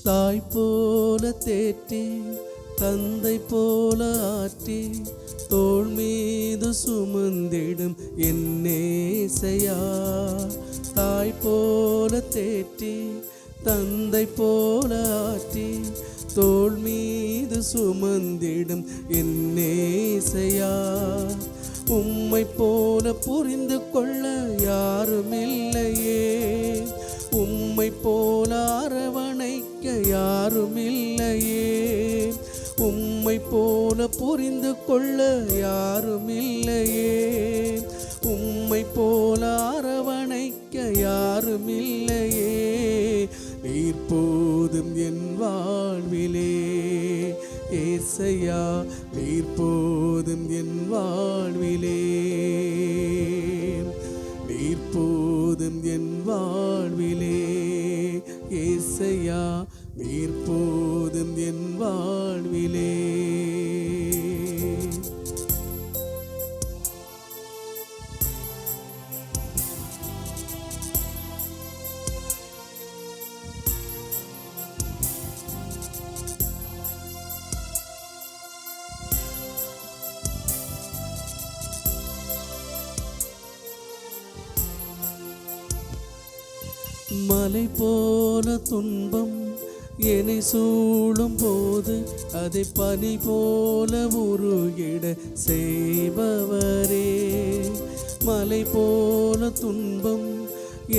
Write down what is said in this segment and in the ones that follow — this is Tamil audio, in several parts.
தாய் போல தேற்றி தந்தை போல ஆற்றி தோள் மீது சுமந்திடும் என் நேசையா. தாய் போல தேற்றி தந்தை போல ஆற்றி தோள் மீது சுமந்திடும் என் நேசையா. உம்மை போல புரிந்து கொள்ள யாரும் இல்லையே, உம்மை போல அரவணைக்க யாரும் இல்லையே, உம்மை போல புரிந்து கொள்ள யாரும் இல்லையே, உம்மை போல அரவணைக்க யாரும் இல்லையே. நீர் போதும் என் வாழ்விலே ஏசையா, நீர் போதும் என் வாழ்விலே, நீர் போதும் என் வாழ்விலே ஏசையா, நீர் போதும் என் வாழ்விலே. மலை போல துன்பம் என்னை சூழும் போது அதை பனி போல உருகிட செய்பவரே. மலை போல துன்பம்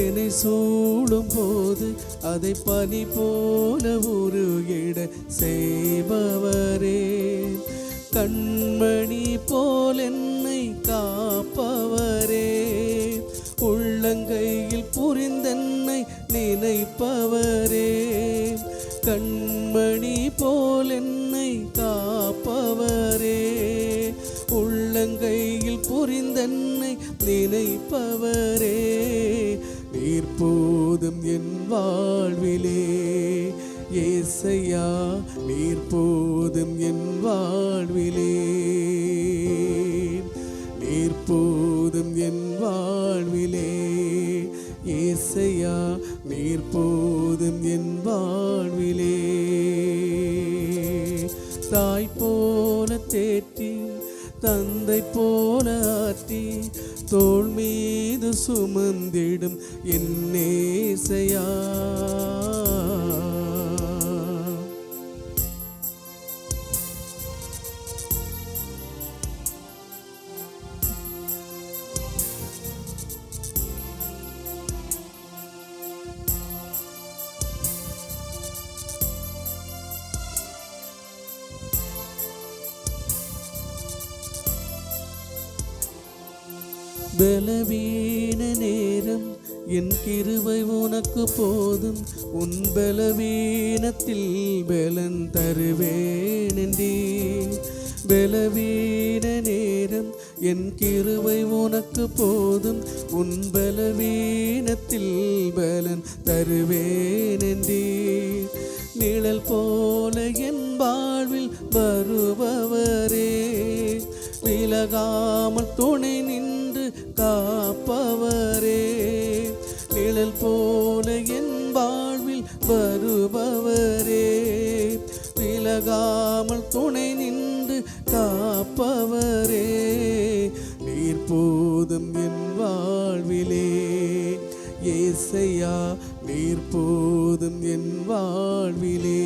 என்னை சூழும் போது அதை பனி போல உருகிட செய்பவரே. கண்மணி போல் என்னை காப்பவரே, உள்ளங்கையில் புரிந்தென்னை நினைப்பவரே. கண்மணி போல் என்னை காப்பவரே, உள்ளங்கையில் புரிந்தென்னை நினைப்பவரே. நீர் போதும் என் வாழ்விலே ஏசையா, நீர் போதும் என் வாழ்விலே, நீர் போதும் என் வாழ்விலே ஏசையா, நீர் போதும் என் வாழ்விலே. தாய் போல தேற்றி தந்தை போல ஆற்றி தோள் மீது சுமந்திடும் என் நேசையா. பலவீன நேரம் என் கிருபை உனக்கு போதும், உன் பலவீனத்தில் பலன் தருவேன் என்றீர். பலவீன நேரம் என் கிருபை உனக்கு போதும், உன் பலவீனத்தில் பலன் தருவேன் என்றீர். நிழல் போல என் வாழ்வில் வருபவரே, விலகாமல் துணை நின்று காப்பவரே. நிழல் போல என் வாழ்வில் வருபவரே, விலகாமல் துணை நின்று காப்பவரே. நீர் போதும் என் வாழ்விலே ஏசையா, நீர் போதும் என் வாழ்விலே,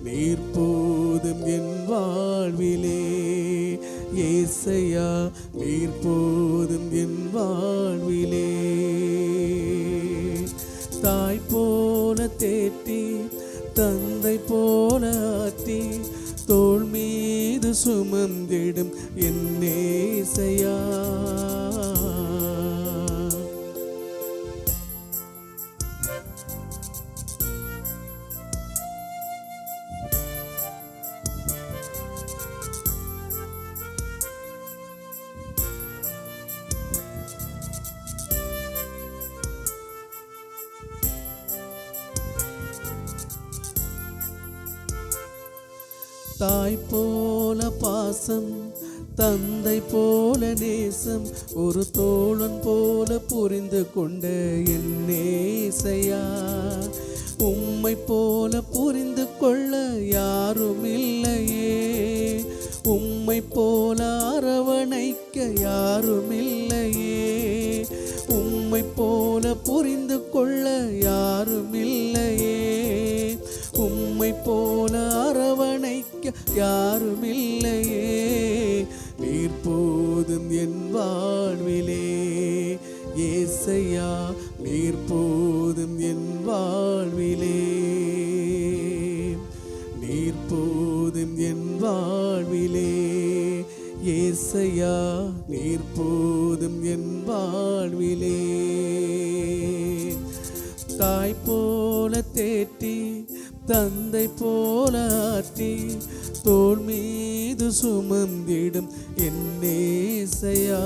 நீர் போதும் என் வாழ்விலே ஏசையா, நீர் போதும் என் வாழ்விலே. தாய் போல தேற்றி தந்தை போல ஆற்றி தோள் மீது சுமந்திடும் என் நேசையா. தாய் போல பாசம் தந்தை போல நேசம் ஒரு தோழன் போல புரிந்து கொண்ட என் நேசையா. உம்மை போல புரிந்து கொள்ள யாரும் இல்லையே, உம்மை போல அரவணைக்க யாரும் இல்லையே, உம்மை போல புரிந்து கொள்ள யாரும் இல்லையே, உம்மை போல அரவணைக்க யாரும் இல்லையே. நீர் போதும் என் வாழ்விலே ஏசையா, நீர் போதும் என் வாழ்விலே, நீர் போதும் என் வாழ்விலே ஏசையா, நீர் போதும் என் வாழ்விலே. தாய் போல தேற்றி தந்தை போல ஆற்றி தோள் மீது சுமந்திடும் என் ஏசையா,